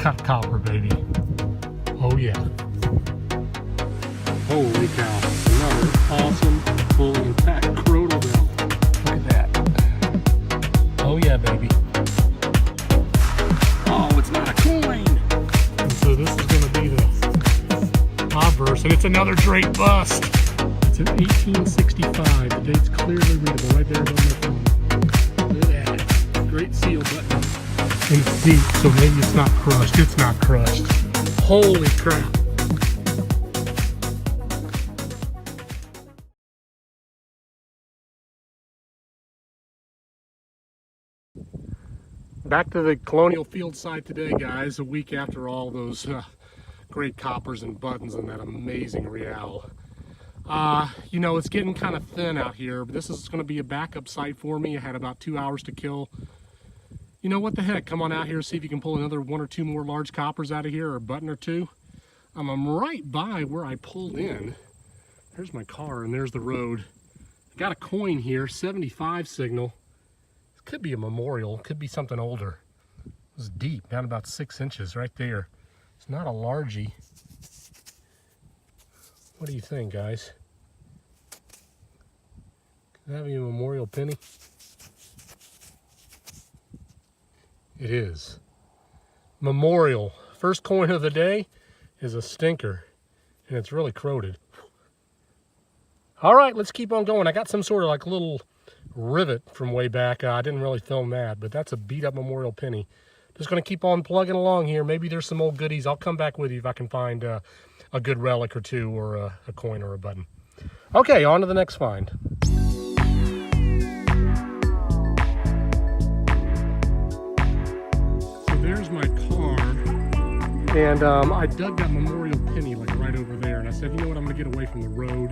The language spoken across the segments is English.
cut copper, baby. Oh yeah. Holy cow. Another awesome, fully intact crodal bell. Look at that. Oh yeah, baby. Oh, it's not a coin. And so this is going to be the obverse, and it's another Drake bust. It's in 1865. The date's clearly readable right there above my phone. Look at that. Great seal button. And it's deep, so maybe it's not crushed. It's not crushed. Holy crap. Back to the Colonial Field site today, guys, a week after all those great coppers and buttons and that amazing real. You know, it's getting kind of thin out here, but this is going to be a backup site for me. I had about 2 hours to kill. You know, what the heck, come on out here, see if you can pull another 1 or 2 more large coppers out of here, or a button or two. I'm right by where I pulled in. There's my car, and there's the road. I got a coin here, 75 signal. Could be a memorial, could be something older. It was deep, down about 6 inches right there. It's not a largie. What do you think, guys? Could that be a memorial penny? It is. Memorial. First coin of the day is a stinker, and it's really corroded. All right, let's keep on going. I got some sort of like little rivet from way back. I didn't really film that, but that's a beat up memorial penny. Just going to keep on plugging along here. Maybe there's some old goodies. I'll come back with you if I can find a good relic or two, or a coin or a button. Okay, on to the next find. So there's my car, and I dug that memorial penny like right over there, and I said, you know what, I'm going to get away from the road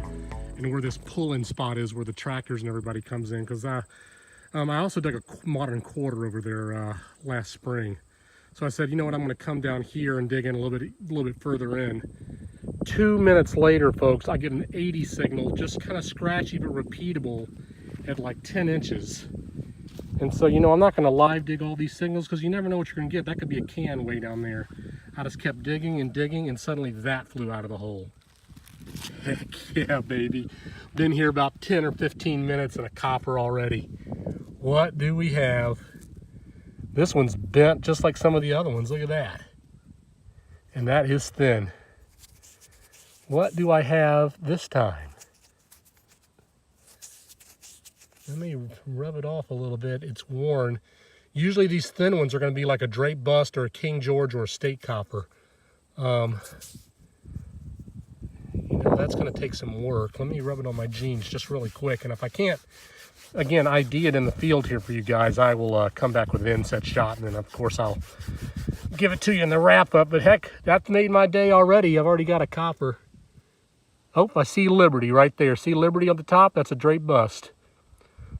and where this pull-in spot is, where the tractors and everybody comes in, because I also dug a modern quarter over there last spring. So I said, you know what, I'm going to come down here and dig in a little bit further in. 2 minutes later, folks, I get an 80 signal, just kind of scratchy but repeatable at like 10 inches. And so, you know, I'm not going to live dig all these signals because you never know what you're going to get. That could be a can way down there. I just kept digging and digging, and suddenly that flew out of the hole. Heck yeah, baby. Been here about 10 or 15 minutes and a copper already. What do we have? This one's bent just like some of the other ones. Look at that. And that is thin. What do I have this time? Let me rub it off a little bit. It's worn. Usually these thin ones are going to be like a Drake bust or a King George or a state copper. You know, that's going to take some work. Let me rub it on my jeans just really quick. And if I can't, again, ID it in the field here for you guys, I will come back with an inset shot. And then, of course, I'll give it to you in the wrap-up. But heck, that's made my day already. I've already got a copper. Oh, I see Liberty right there. See Liberty on the top? That's a Drake bust.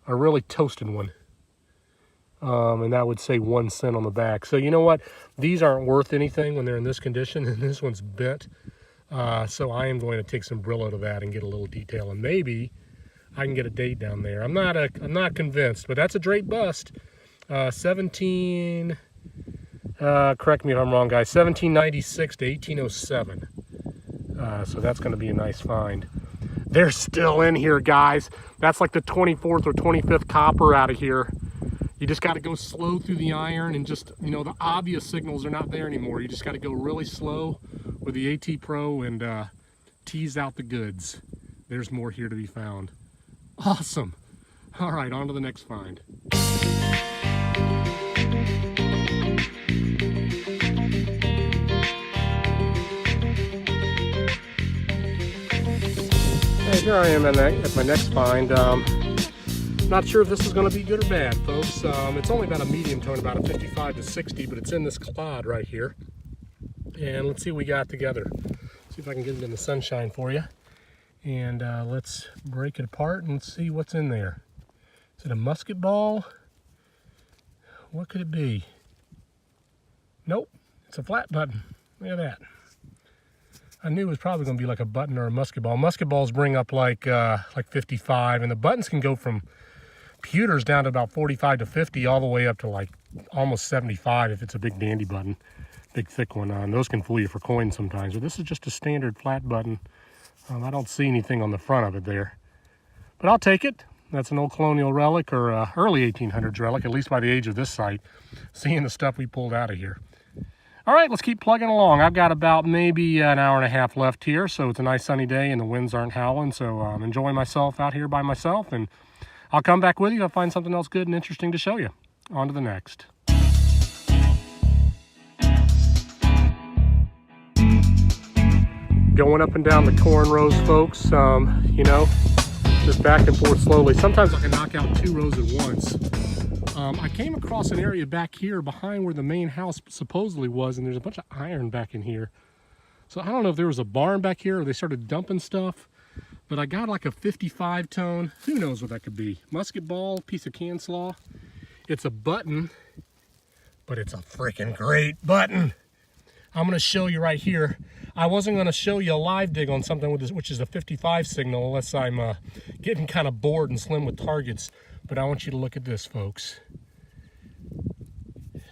A really toasted one. And that would say 1 cent on the back. So you know what? These aren't worth anything when they're in this condition, and this one's bent. So I am going to take some Brillo to that and get a little detail, and maybe I can get a date down there. I'm not convinced, but that's a Drake bust. 17. Correct me if I'm wrong, guys. 1796 to 1807. So that's going to be a nice find. They're still in here, guys. That's like the 24th or 25th copper out of here. You just got to go slow through the iron, and just, you know, the obvious signals are not there anymore. You just got to go really slow with the AT Pro and tease out the goods. There's more here to be found. Awesome. All right, on to the next find. Hey, here I am at my next find. Not sure if this is going to be good or bad, folks. It's only about a medium tone, about a 55 to 60, but it's in this clod right here. And let's see what we got together. See if I can get it in the sunshine for you. And let's break it apart and see what's in there. Is it a musket ball? What could it be? Nope, it's a flat button. Look at that. I knew it was probably going to be like a button or a musket ball. Musket balls bring up like 55, and the buttons can go from pewters down to about 45 to 50, all the way up to like almost 75 if it's a big dandy button. big thick one on. Those can fool you for coins sometimes, but this is just a standard flat button. I don't see anything on the front of it there, but I'll take it. That's an old colonial relic, or early 1800s relic, at least by the age of this site, seeing the stuff we pulled out of here. All right, let's keep plugging along. I've got about maybe an hour and a half left here, so it's a nice sunny day and the winds aren't howling, so I'm enjoying myself out here by myself, and I'll come back with you if I find something else good and interesting to show you. On to the next. Going up and down the corn rows, folks, you know, just back and forth slowly. Sometimes I can knock out 2 rows at once. I came across an area back here behind where the main house supposedly was, and there's a bunch of iron back in here. So I don't know if there was a barn back here or they started dumping stuff, but I got like a 55 tone. Who knows what that could be? Musket ball, piece of can slaw. It's a button, but it's a freaking great button. I'm going to show you right here. I wasn't going to show you a live dig on something with this, which is a 55 signal, unless I'm getting kind of bored and slim with targets. But I want you to look at this, folks. Let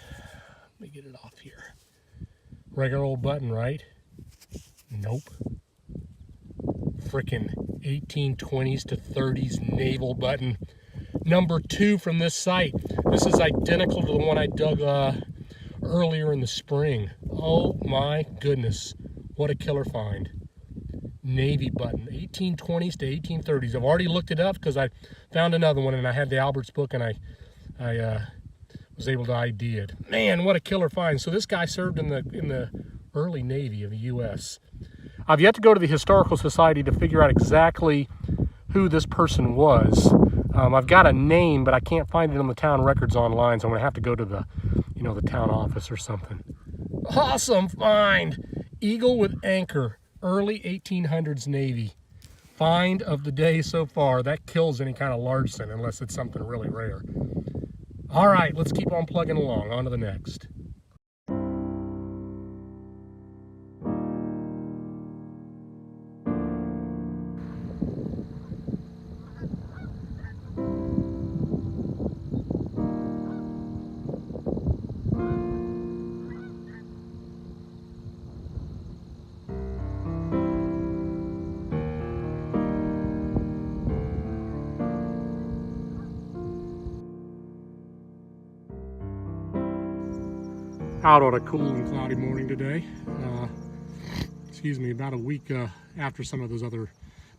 me get it off here. Regular old button, right? Nope. Frickin' 1820s to 30s naval button. Number 2 from this site. This is identical to the one I dug earlier in the spring. Oh my goodness. What a killer find. Navy button, 1820s to 1830s. I've already looked it up because I found another one and I had the Albert's book and I was able to ID it. Man, what a killer find. So this guy served in the early Navy of the U.S. I've yet to go to the Historical Society to figure out exactly who this person was. I've got a name, but I can't find it on the town records online, so I'm going to have to go to the, you know, the town office or something. Awesome find! Eagle with anchor, early 1800s Navy. Find of the day so far. That kills any kind of larceny unless it's something really rare. All right, let's keep on plugging along. On to the next. Out on a cool and cloudy morning today. Excuse me, about a week after some of those other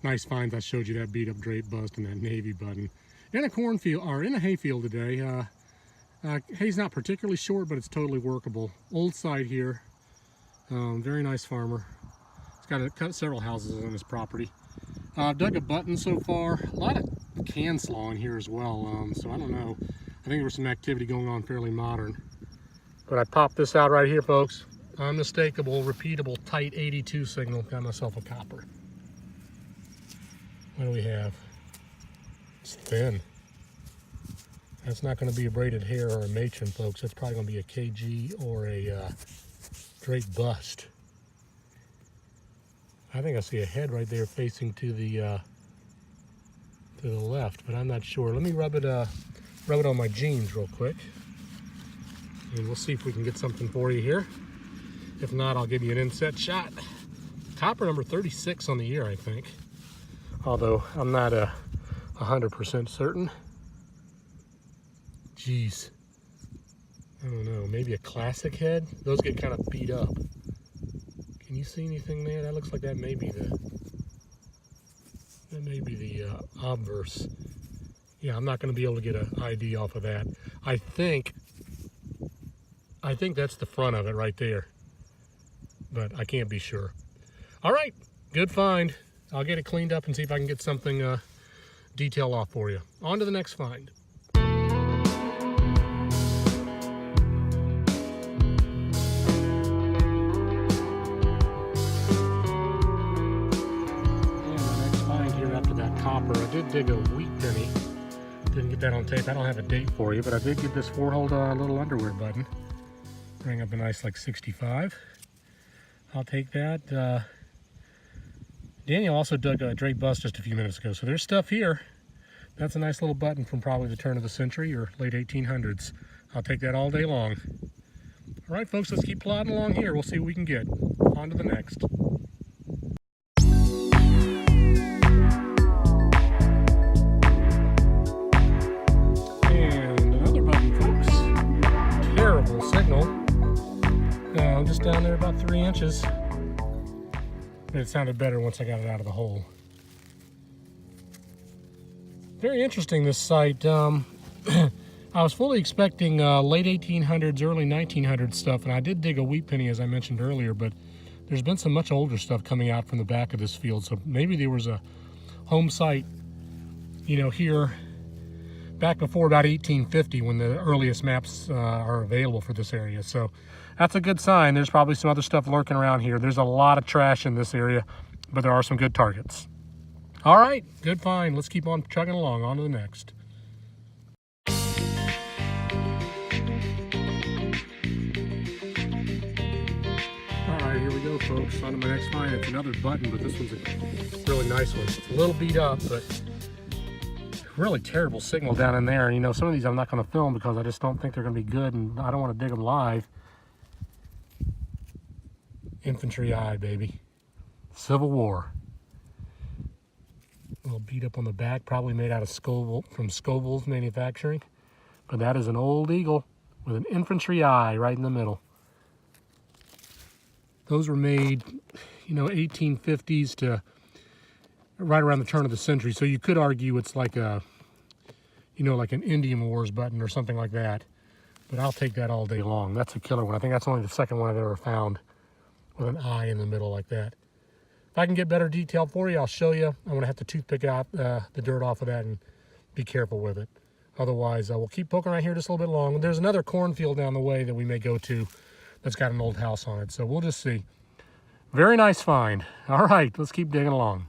nice finds I showed you, that beat up drape bust and that Navy button. In a cornfield, or in a hayfield today. Hay's not particularly short, but it's totally workable. Old site here. Very nice farmer. He's got several houses on his property. I've dug a button so far. A lot of can slaw in here as well, so I don't know. I think there was some activity going on fairly modern. But I popped this out right here, folks. Unmistakable, repeatable, tight 82 signal. Got myself a copper. What do we have? It's thin. That's not going to be a braided hair or a matron, folks. That's probably going to be a KG or a drape bust. I think I see a head right there facing to the left, but I'm not sure. Let me rub it on my jeans real quick. And we'll see if we can get something for you here. If not, I'll give you an inset shot. Copper number 36 on the year, I think. Although I'm not 100% certain. Jeez. I don't know, maybe a classic head? Those get kind of beat up. Can you see anything there? That looks like that may be the obverse. Yeah, I'm not going to be able to get an ID off of that. I think that's the front of it right there, but I can't be sure. All right, good find. I'll get it cleaned up and see if I can get something detail off for you. On to the next find. Copper. I did dig a wheat penny. Didn't get that on tape. I don't have a date for you, but I did get this 4-hole little underwear button. Bring up a nice like 65. I'll take that. Daniel also dug a drape bust just a few minutes ago, so there's stuff here. That's a nice little button from probably the turn of the century or late 1800s. I'll take that all day long. All right, folks, let's keep plodding along here. We'll see what we can get. On to the next. And another button, folks. Terrible signal. Just down there about 3 inches. But it sounded better once I got it out of the hole. Very interesting, this site. I was fully expecting late 1800s, early 1900s stuff, and I did dig a wheat penny, as I mentioned earlier, but there's been some much older stuff coming out from the back of this field, so maybe there was a home site, you know, here back before about 1850 when the earliest maps are available for this area. So that's a good sign. There's probably some other stuff lurking around here. There's a lot of trash in this area, but there are some good targets. All right, good find. Let's keep on chugging along. On to the next. Here we go, folks. On to my next find. It's another button, but this one's a really nice one. It's a little beat up, but really terrible signal down in there. You know, some of these I'm not going to film because I just don't think they're going to be good, and I don't want to dig them live. Infantry eye, baby. Civil War. A little beat up on the back, probably made out of Scoville, from Scoville's manufacturing. But that is an old eagle with an infantry eye right in the middle. Those were made, you know, 1850s to right around the turn of the century. So you could argue it's like a, you know, like an Indian Wars button or something like that. But I'll take that all day long. That's a killer one. I think that's only the second one I've ever found with an eye in the middle like that. If I can get better detail for you, I'll show you. I'm going to have to toothpick out the dirt off of that and be careful with it. Otherwise, we'll keep poking right here just a little bit long. There's another cornfield down the way that we may go to that's got an old house on it. So we'll just see. Very nice find. All right, let's keep digging along.